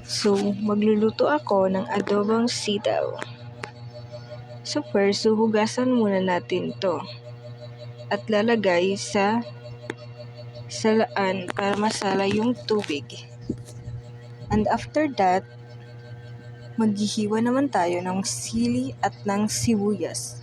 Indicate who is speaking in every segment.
Speaker 1: So, magluluto ako ng adobong sitaw. So first, hugasan muna natin to at lalagay sa salaan para masala yung tubig. And after that, maghihiwa naman tayo ng sili at ng sibuyas.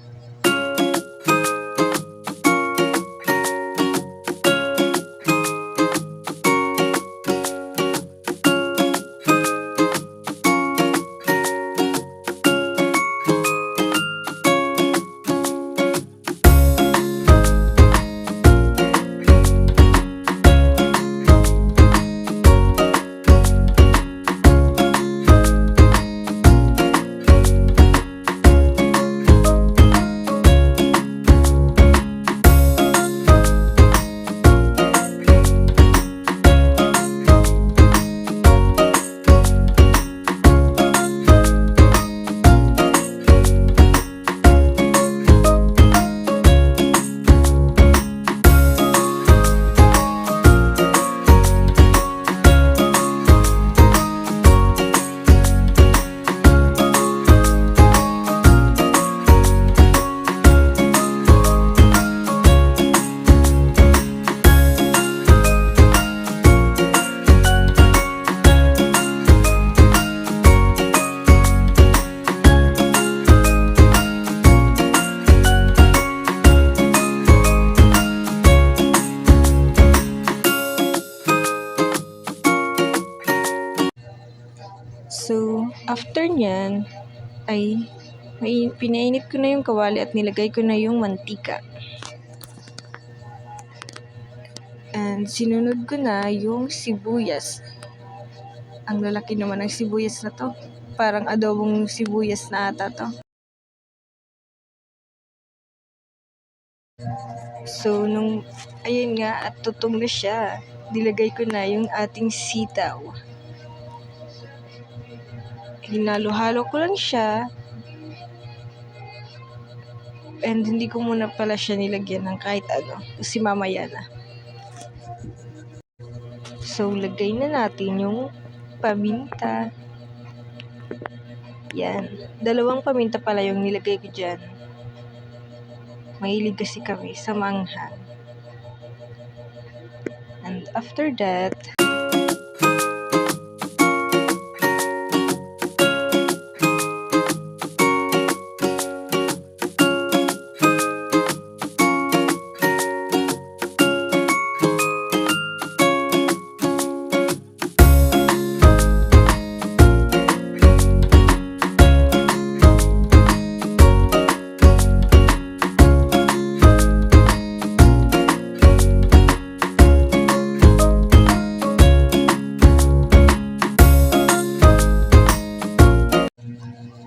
Speaker 1: So, after nyan, ay pinainit ko na yung kawali at nilagay ko na yung mantika. And sinunod ko na yung sibuyas. Ang lalaki naman ng sibuyas na to. Parang adobong sibuyas na ata to. So, ayun nga, at tutong na siya, nilagay ko na yung ating sitaw. Hinalo-halo ko lang siya. And hindi ko muna pala siya nilagyan ng kahit ano. Kasi mamaya na. So, lagay na natin yung paminta. Yan. 2 paminta pala yung nilagay ko dyan. Mahilig kasi kami sa manghang. And after that,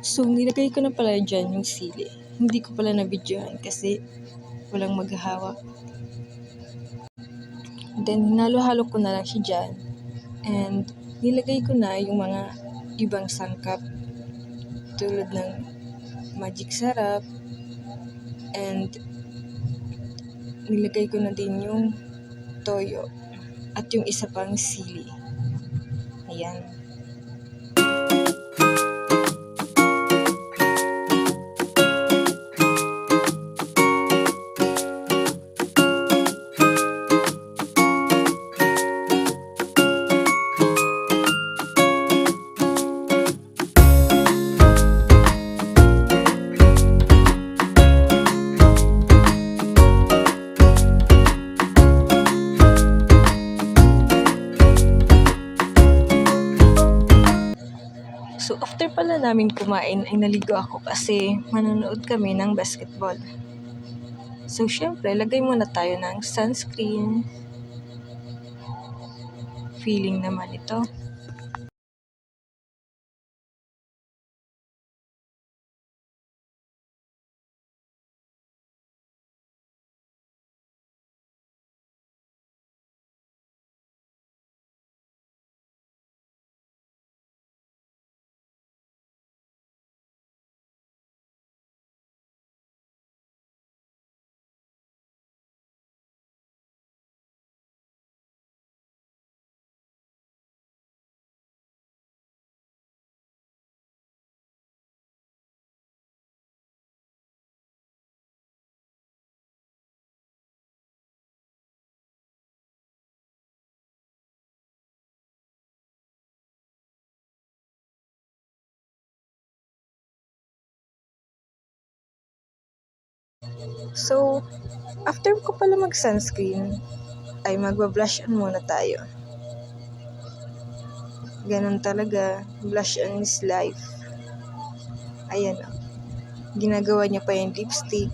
Speaker 1: so nilagay ko na pala dyan yung sili. Hindi ko pala na-videohan kasi walang maghahawak. Then, hinalo-halo ko na lang siya dyan. And, nilagay ko na yung mga ibang sangkap. Tulad ng magic sarap. And, nilagay ko na din yung toyo. At yung isa pang sili. Ayan. So, after pala namin kumain, ay naligo ako kasi manonood kami ng basketball. So, syempre, lagay muna tayo ng sunscreen. Feeling naman ito. So, after ko pala mag-sunscreen, ay magba-blush on muna tayo. Ganun talaga, blush on is life. Ayan o. Ginagawa niya pa yung lipstick.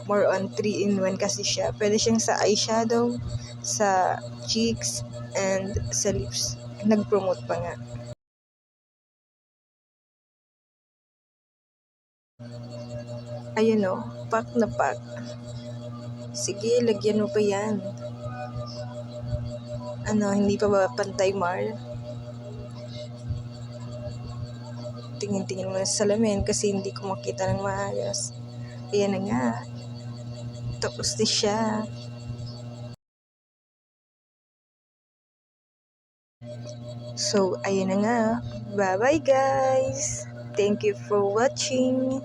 Speaker 1: More on 3-in-1 kasi siya. Pwede siyang sa eyeshadow, sa cheeks, and sa lips. Nag-promote pa nga. Ayan o, pack na pack. Sige, lagyan mo pa yan. Ano, hindi pa ba pantay, Mar? Tingin-tingin mo na sa salamin kasi hindi ko makita ng maayos. Ayan na nga. Tapos na siya. So, ayan na nga. Bye-bye guys! Thank you for watching!